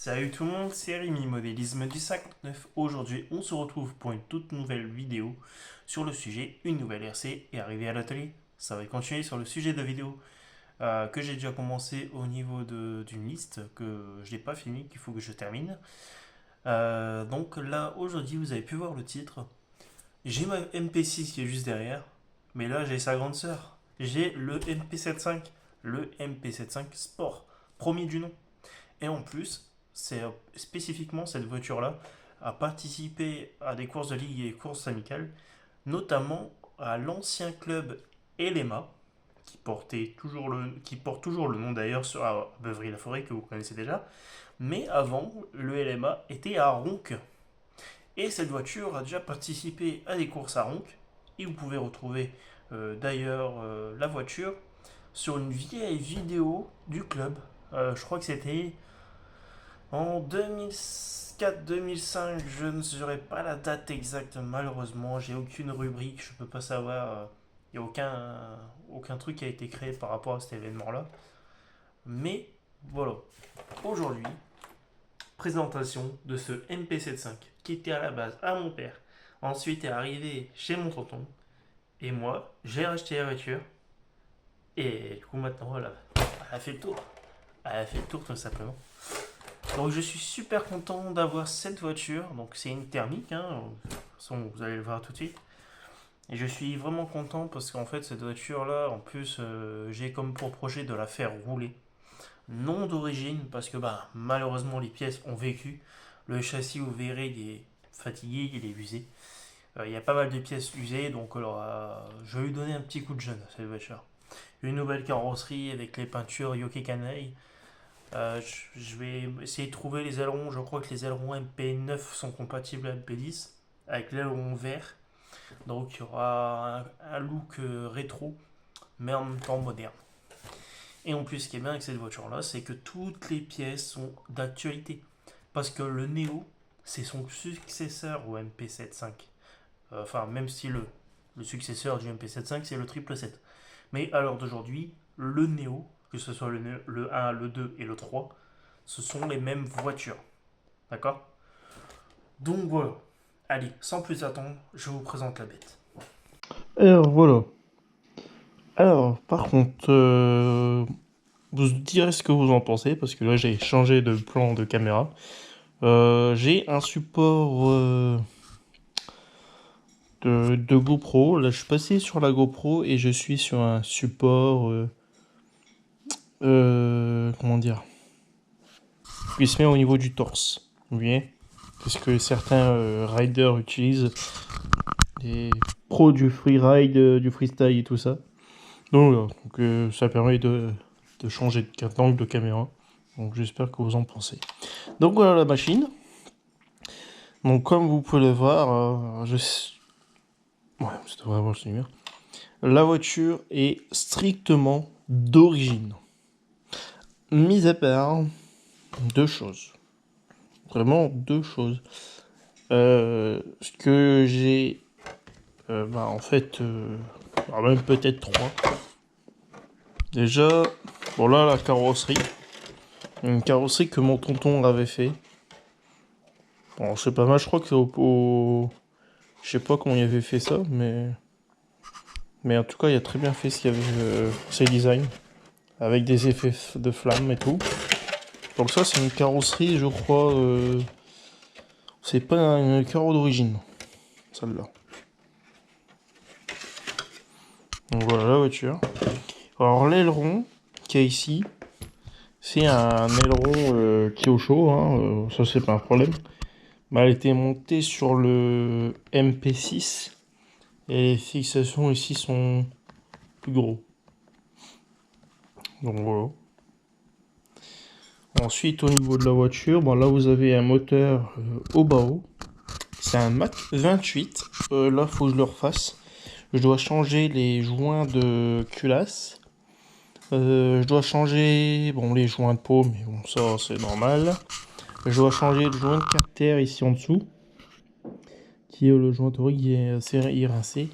Salut tout le monde, c'est Rémi, modélisme du 59. Aujourd'hui, on se retrouve pour une toute nouvelle vidéo sur le sujet une nouvelle RC est arrivée à l'atelier. Ça va continuer sur le sujet de vidéo que j'ai déjà commencé au niveau d'une liste que je n'ai pas fini, qu'il faut que je termine. Donc là, aujourd'hui, vous avez pu voir le titre. J'ai ma MP6 qui est juste derrière, mais là, j'ai sa grande sœur. J'ai le MP75, le MP75 Sport, premier du nom. Et en plus, c'est spécifiquement cette voiture-là a participé à des courses de ligue et courses amicales, notamment à l'ancien club Elema, qui porte toujours le nom d'ailleurs à Beuvry-la-Forêt, que vous connaissez déjà. Mais avant, le LMA était à Ronc. Et cette voiture a déjà participé à des courses à Ronc. Et vous pouvez retrouver d'ailleurs la voiture sur une vieille vidéo du club. Je crois que c'était en 2004-2005, je ne saurais pas la date exacte, malheureusement. J'ai aucune rubrique, je ne peux pas savoir. Il n'y a aucun truc qui a été créé par rapport à cet événement-là. Mais voilà, aujourd'hui, présentation de ce MP75 qui était à la base à mon père, ensuite est arrivé chez mon tonton, et moi, j'ai racheté la voiture. Et du coup, maintenant, voilà, elle a fait le tour. Elle a fait le tour tout simplement. Donc je suis super content d'avoir cette voiture. Donc c'est une thermique, hein. De toute façon, vous allez le voir tout de suite. Et je suis vraiment content parce qu'en fait cette voiture-là, en plus, j'ai comme pour projet de la faire rouler. Non d'origine parce que malheureusement les pièces ont vécu. Le châssis, vous verrez, il est fatigué, il est usé. Il y a pas mal de pièces usées, donc alors, je vais lui donner un petit coup de jeune à cette voiture. Une nouvelle carrosserie avec les peintures Yoke Kanai. Je vais essayer de trouver les ailerons. Je crois que les ailerons MP9 sont compatibles à MP10 avec l'aileron vert. Donc il y aura un look rétro, mais en même temps moderne. Et en plus, ce qui est bien avec cette voiture-là, c'est que toutes les pièces sont d'actualité. Parce que le Neo, c'est son successeur au MP75. Enfin, même si le successeur du MP75, c'est le 777. Mais à l'heure d'aujourd'hui, le Neo, que ce soit le 1, le 2 et le 3, ce sont les mêmes voitures. D'accord? Donc voilà. Allez, sans plus attendre, je vous présente la bête. Alors voilà. Alors, par contre, vous direz ce que vous en pensez, parce que là j'ai changé de plan de caméra. J'ai un support de GoPro. Là je suis passé sur la GoPro et je suis sur un support, comment dire, qui se met au niveau du torse. Vous voyez? C'est ce que certains riders utilisent, les pros du freeride, du freestyle et tout ça. Donc, voilà. Donc ça permet de changer d'angle de caméra. Donc j'espère que vous en pensez. Donc voilà la machine. Donc comme vous pouvez le voir, ouais, c'est vraiment bien. La voiture est strictement d'origine. Mis à part deux choses. Vraiment deux choses. Ce que j'ai, en fait, même peut-être trois. Déjà, bon là la carrosserie. Une carrosserie que mon tonton avait fait. Bon, c'est pas mal, je crois que je sais pas comment il avait fait ça, mais en tout cas, il a très bien fait ce qu'il y avait, ses designs, avec des effets de flammes et tout. Donc ça, c'est une carrosserie, je crois, c'est pas une carreau d'origine, celle-là. Donc voilà la voiture. Alors l'aileron qu'il y a ici, c'est un aileron qui est au chaud, hein, ça c'est pas un problème. Mais elle a été montée sur le MP6 et les fixations ici sont plus gros. Donc voilà. Ensuite, au niveau de la voiture, bon, là vous avez un moteur au bas haut. C'est un Mach 28. Là, faut que je le refasse. Je dois changer les joints de culasse. Je dois changer les joints de peau, mais bon, ça c'est normal. Je dois changer le joint de carter ici en dessous, qui est le joint torique qui est assez rincé.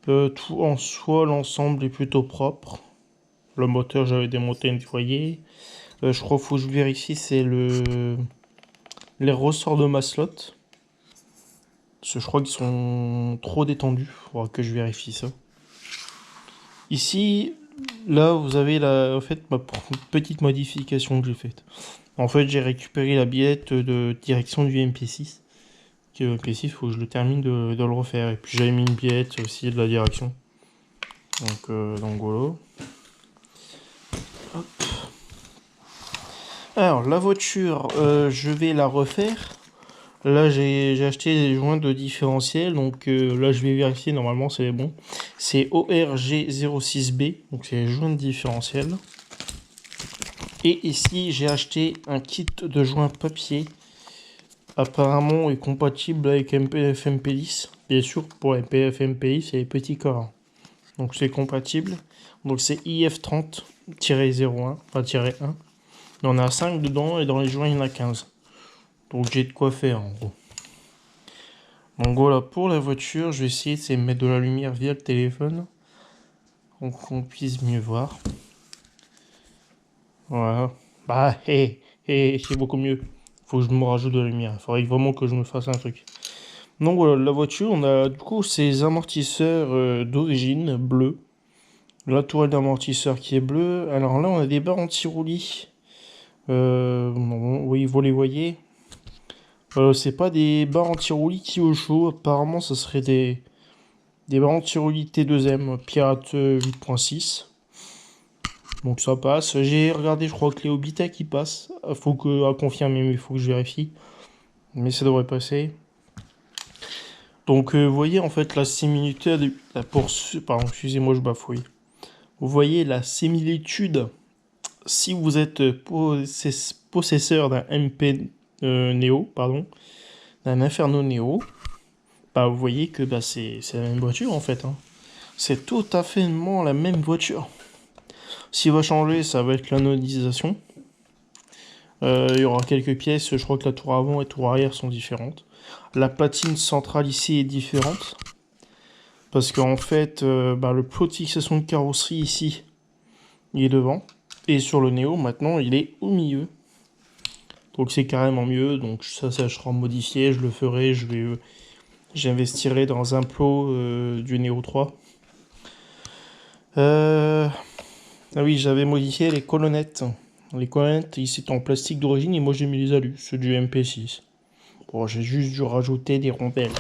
Tout en soi, l'ensemble est plutôt propre. Le moteur, j'avais démonté et nettoyé. Je crois qu'il faut que je vérifie, c'est les ressorts de ma slot. Parce que je crois qu'ils sont trop détendus. Il faudra que je vérifie ça. Ici, là, vous avez en fait, ma petite modification que j'ai faite. En fait, j'ai récupéré la billette de direction du MP6. Le MP6, il faut que je le termine de le refaire. Et puis j'avais mis une billette aussi de la direction. Donc voilà. Hop. Alors, la voiture, je vais la refaire. Là, j'ai acheté des joints de différentiel. Donc là, je vais vérifier. Normalement, c'est bon. C'est ORG06B. Donc, c'est les joints de différentiel. Et ici, j'ai acheté un kit de joints papier. Apparemment, est compatible avec MPF-MP10. Bien sûr, pour MPF-MP10, c'est les petits corps. Donc, c'est compatible. Donc, c'est IF30-01. Enfin, -1. Il y en a 5 dedans et dans les joints, il y en a 15. Donc, j'ai de quoi faire, en gros. Donc, voilà, pour la voiture, je vais essayer de mettre de la lumière via le téléphone. Pour qu'on puisse mieux voir. Voilà. Bah, c'est beaucoup mieux. Faut que je me rajoute de la lumière. Il faudrait vraiment que je me fasse un truc. Donc voilà, la voiture, on a du coup ces amortisseurs d'origine bleus. La tourelle d'amortisseur qui est bleue. Alors là, on a des barres anti-roulis. Oui, vous les voyez. C'est pas des barres anti-roulis qui au chaud. Apparemment, ça serait des barres anti-roulis T2M Pirate 8.6. Donc ça passe. J'ai regardé, je crois que les Obitech qui passent. Faut que à confirmer, mais il faut que je vérifie. Mais ça devrait passer. Donc vous voyez en fait la similitude. Pardon, excusez-moi, je bafouille. Vous voyez la similitude. Si vous êtes possesseur d'un MP Neo, pardon, d'un Inferno Neo, bah vous voyez que bah, c'est la même voiture en fait. Hein. C'est tout à fait la même voiture. Ce qui va changer, ça va être l'anodisation. Il y aura quelques pièces, je crois que la tour avant et tour arrière sont différentes. La platine centrale ici est différente. Parce qu'en fait, le plot de fixation de carrosserie ici, il est devant. Et sur le Néo, maintenant, il est au milieu. Donc c'est carrément mieux. Donc ça sera modifié, je le ferai. J'investirai dans un plot du Néo 3. Ah oui, j'avais modifié les colonnettes. Les colonnettes, ici, étaient en plastique d'origine et moi j'ai mis les alus, ceux du MP6. Bon, j'ai juste dû rajouter des rondelles.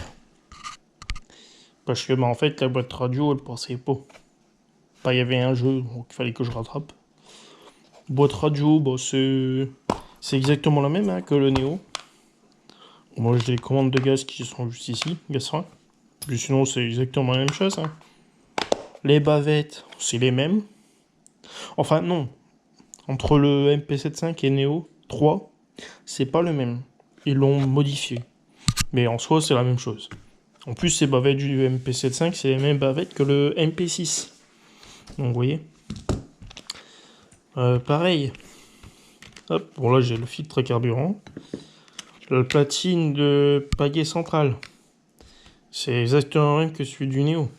Parce que, en fait, la boîte radio, elle passait pas. Il y avait un jeu, donc il fallait que je rattrape. Boîte radio, c'est exactement la même hein, que le Néo. Moi, j'ai les commandes de gaz qui sont juste ici, gaz frein. Puis sinon, c'est exactement la même chose. Hein. Les bavettes, c'est les mêmes. Enfin, non. Entre le MP75 et Neo 3, c'est pas le même. Ils l'ont modifié. Mais en soi, c'est la même chose. En plus, ces bavettes du MP75, c'est les mêmes bavettes que le MP6. Donc, vous voyez. Pareil. Hop, bon là, j'ai le filtre carburant. La platine de pagaie centrale. C'est exactement le même que celui du Neo.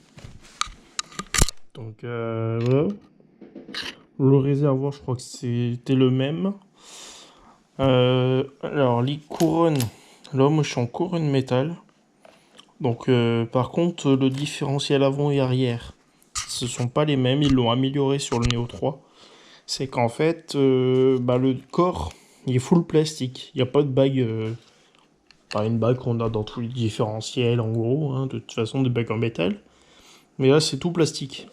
Donc, voilà. Le réservoir, je crois que c'était le même. Alors, les couronnes. Là, moi, je suis en couronne métal. Donc, par contre, le différentiel avant et arrière, ce sont pas les mêmes. Ils l'ont amélioré sur le Neo 3. C'est qu'en fait, le corps, il est full plastique. Il n'y a pas de bague. Pas une bague qu'on a dans tous les différentiels, en gros. Hein, de toute façon, des bagues en métal. Mais là, c'est tout plastique.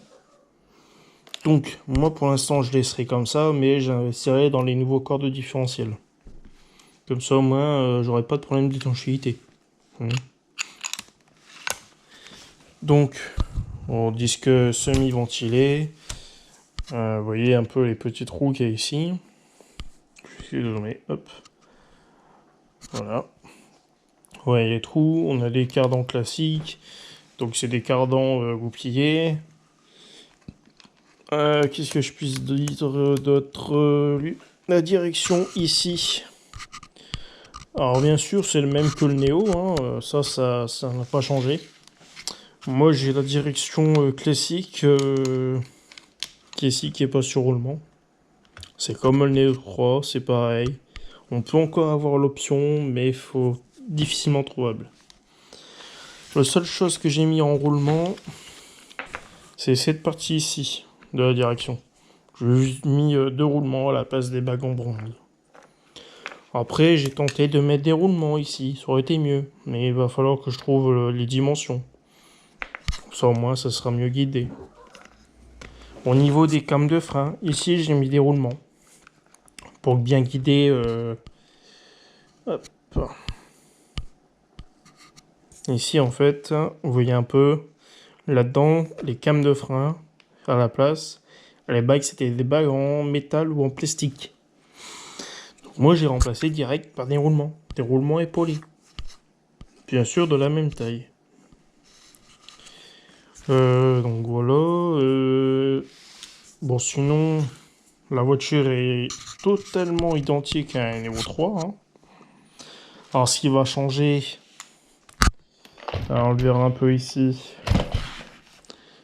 Donc, moi pour l'instant, je laisserai comme ça, mais j'investirai dans les nouveaux corps de différentiel. Comme ça, au moins, j'aurai pas de problème d'étanchéité. Donc, au disque semi-ventilé. Vous voyez un peu les petits trous qu'il y a ici. Hop. Voilà. Ouais, les trous. On a des cardans classiques. Donc, c'est des cardans goupillés. Qu'est-ce que je puisse dire d'autre la direction ici. Alors bien sûr c'est le même que le Néo, hein. Ça n'a pas changé. Moi j'ai la direction classique qui est ici, qui est pas sur roulement. C'est comme le Neo 3, c'est pareil. On peut encore avoir l'option, mais il faut difficilement trouvable. La seule chose que j'ai mis en roulement, c'est cette partie ici de la direction. J'ai mis 2 roulements à la place des bagues en bronze. Après, j'ai tenté de mettre des roulements ici, ça aurait été mieux. Mais il va falloir que je trouve les dimensions. Ça au moins, ça sera mieux guidé. Au niveau des cames de frein, ici j'ai mis des roulements. Pour bien guider... Hop. Ici en fait, vous voyez un peu, là-dedans, les cames de frein à la place. Les bagues, c'était des bagues en métal ou en plastique. Donc, moi j'ai remplacé direct par des roulements épaulés. Bien sûr de la même taille. Donc voilà. Bon sinon, la voiture est totalement identique à un Evo 3. Hein. Alors ce qui va changer, alors on le verra un peu ici,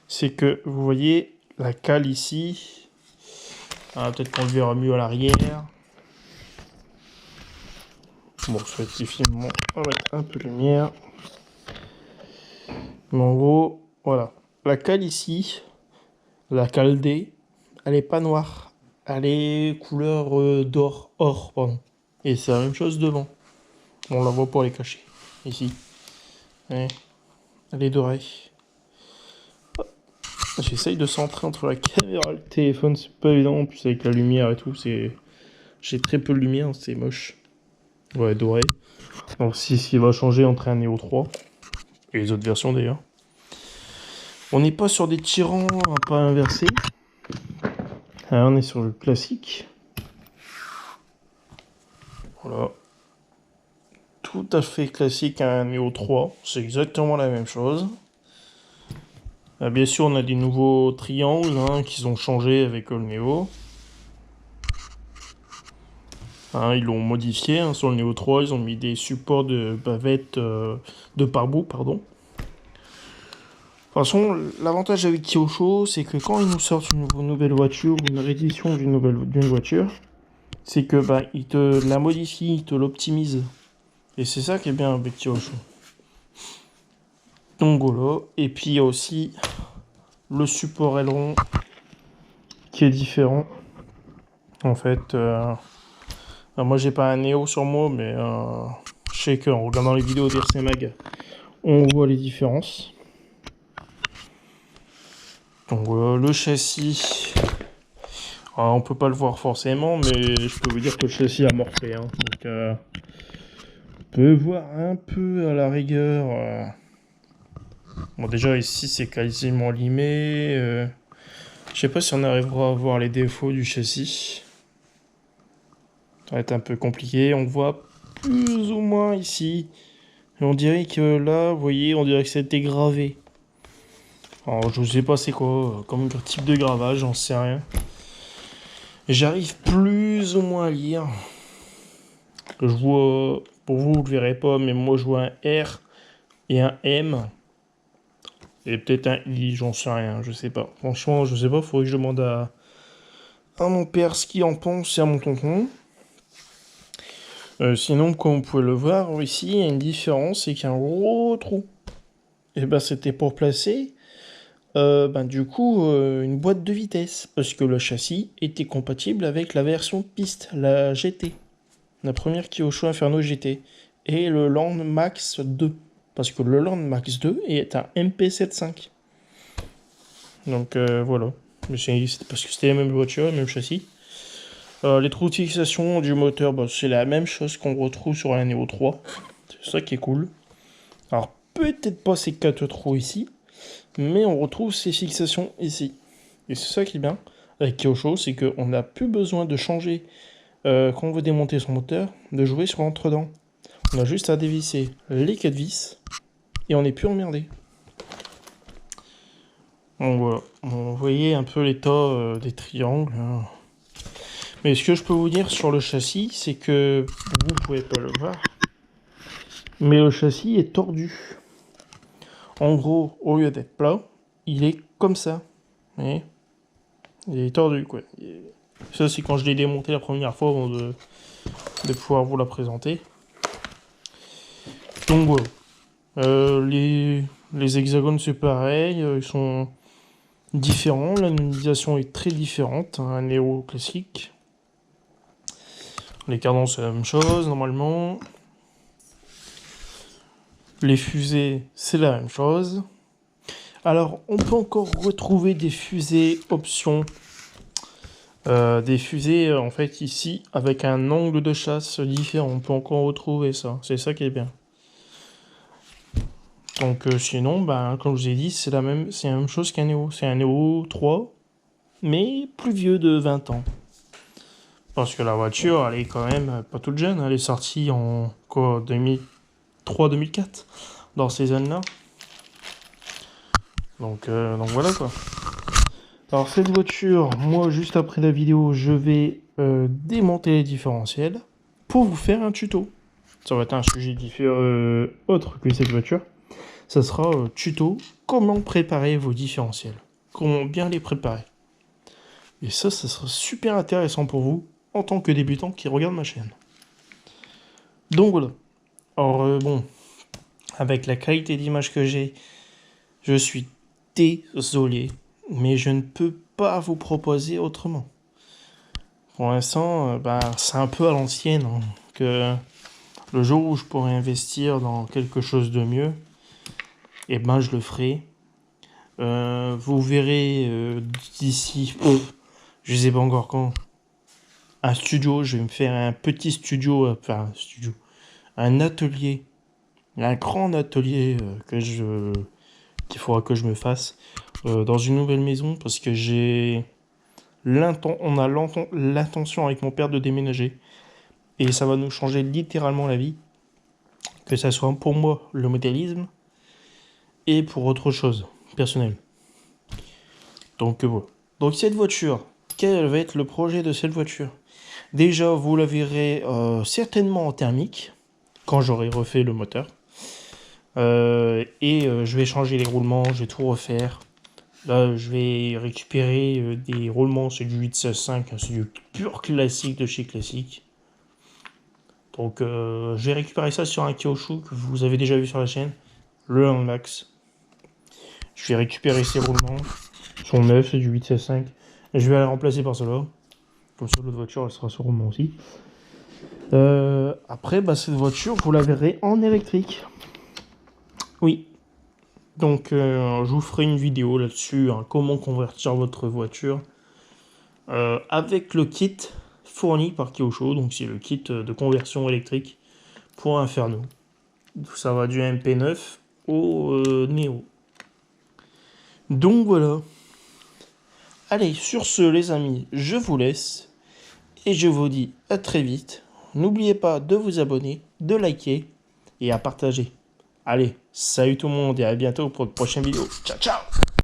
c'est que vous voyez la cale ici. Peut-être qu'on le verra mieux à l'arrière. Bon, ça va être difficilement. On va mettre un peu de lumière. Mais en gros, voilà. La cale ici, la cale D, elle est pas noire. Elle est couleur d'or, or, pardon. Et c'est la même chose devant. On la voit pas, elle est cachée. Ici. Ouais. Elle est dorée. J'essaye de centrer entre la caméra et le téléphone, c'est pas évident. En plus, avec la lumière et tout, c'est. J'ai très peu de lumière, c'est moche. Ouais, doré. Donc, si ce qui va changer entre un Neo 3 et les autres versions d'ailleurs. On n'est pas sur des tyrans à pas inversés. On est sur le classique. Voilà. Tout à fait classique à un Neo 3. C'est exactement la même chose. Bien sûr, on a des nouveaux triangles qui ont changé avec le Neo. Ils l'ont modifié. Sur le Neo 3, ils ont mis des supports de bavette de pare-boue, pardon. De toute façon, l'avantage avec Kyosho, c'est que quand ils nous sortent une nouvelle voiture ou une réédition d'une voiture, c'est que il te la modifie, il te l'optimise. Et c'est ça qui est bien avec Kyosho. Donc voilà. Et puis il y a aussi le support aileron qui est différent. En fait, moi j'ai pas un Neo sur moi, mais je sais qu'en regardant les vidéos d'RC Mag, on voit les différences. Donc voilà, le châssis. On peut pas le voir forcément, mais je peux vous dire que le châssis a morflé. Donc on peut voir un peu à la rigueur. Bon déjà ici c'est quasiment limé. Je sais pas si on arrivera à voir les défauts du châssis. Ça va être un peu compliqué. On voit plus ou moins ici. Et on dirait que là, vous voyez, on dirait que ça a été gravé. Alors je sais pas c'est quoi, comme type de gravage, j'en sais rien. J'arrive plus ou moins à lire. Je vois, pour vous, vous le verrez pas, mais moi je vois un R et un M. Et peut-être un I, j'en sais rien, je sais pas. Franchement, je sais pas, faudrait que je demande à mon père ce qu'il en pense et à mon tonton. Sinon, comme vous pouvez le voir, ici, il y a une différence, c'est qu'il y a un gros trou. Et c'était pour placer, du coup, une boîte de vitesse. Parce que le châssis était compatible avec la version piste, la GT. La première Kyosho Inferno GT. Et le Land Max 2. Parce que le Land Max 2 est un MP75. Donc voilà. C'était parce que c'était la même voiture, le même châssis. Les trous de fixation du moteur, c'est la même chose qu'on retrouve sur la Neo 3. C'est ça qui est cool. Alors peut-être pas ces 4 trous ici, mais on retrouve ces fixations ici. Et c'est ça qui est bien avec Kyosho, c'est qu'on n'a plus besoin de changer quand on veut démonter son moteur, de jouer sur l'entre-dents. On a juste à dévisser les 4 vis et on n'est plus emmerdé. Donc voilà, vous voyez un peu l'état des triangles. Mais ce que je peux vous dire sur le châssis, c'est que vous ne pouvez pas le voir, mais le châssis est tordu. En gros, au lieu d'être plat, il est comme ça. Vous voyez, il est tordu, quoi. Ça, c'est quand je l'ai démonté la première fois avant de pouvoir vous la présenter. Donc voilà. Les hexagones, c'est pareil. Ils sont différents. La numérisation est très différente. Un néo classique. Les cardans, c'est la même chose, normalement. Les fusées, c'est la même chose. Alors, on peut encore retrouver des fusées options. Des fusées, en fait, ici, avec un angle de chasse différent. On peut encore retrouver ça. C'est ça qui est bien. Donc, sinon, ben, comme je vous ai dit, c'est la même chose qu'un Neo. C'est un Neo 3, mais plus vieux de 20 ans. Parce que la voiture, elle est quand même pas toute jeune. Elle est sortie en quoi, 2003-2004, dans ces années-là. Donc voilà quoi. Alors cette voiture, moi juste après la vidéo, je vais démonter les différentiels pour vous faire un tuto. Ça va être un sujet différent, autre que cette voiture. Ça sera tuto comment préparer vos différentiels. Comment bien les préparer. Et ça sera super intéressant pour vous en tant que débutant qui regarde ma chaîne. Donc voilà. Alors bon, avec la qualité d'image que j'ai, je suis désolé, mais je ne peux pas vous proposer autrement. Pour l'instant, c'est un peu à l'ancienne, hein, que le jour où je pourrai investir dans quelque chose de mieux, et je le ferai. Vous verrez d'ici, je sais pas encore quand, un studio. Je vais me faire un petit studio, un atelier, un grand atelier qu'il faudra que je me fasse dans une nouvelle maison, parce que on a l'intention avec mon père de déménager, et ça va nous changer littéralement la vie, que ça soit pour moi le modélisme et pour autre chose personnel. Donc voilà. Donc cette voiture, quel va être le projet de cette voiture? Déjà, vous la verrez certainement en thermique quand j'aurai refait le moteur. Je vais changer les roulements, je vais tout refaire. Là, je vais récupérer des roulements, c'est du 865, c'est du pur classique de chez Classique. Donc, je vais récupérer ça sur un Kyosho que vous avez déjà vu sur la chaîne, le Max. Je vais récupérer ces roulements, ils sont neufs, c'est du 865. Je vais les remplacer par cela. Comme ça, l'autre voiture, elle sera sur roulement aussi. Après, cette voiture, vous la verrez en électrique. Oui. Donc, je vous ferai une vidéo là-dessus, hein, comment convertir votre voiture avec le kit fourni par Kyosho. Donc, c'est le kit de conversion électrique pour Inferno. Ça va du MP9 au Neo. Donc, voilà. Allez, sur ce, les amis, je vous laisse. Et je vous dis à très vite. N'oubliez pas de vous abonner, de liker et à partager. Allez, salut tout le monde et à bientôt pour de prochaines vidéos. Ciao, ciao!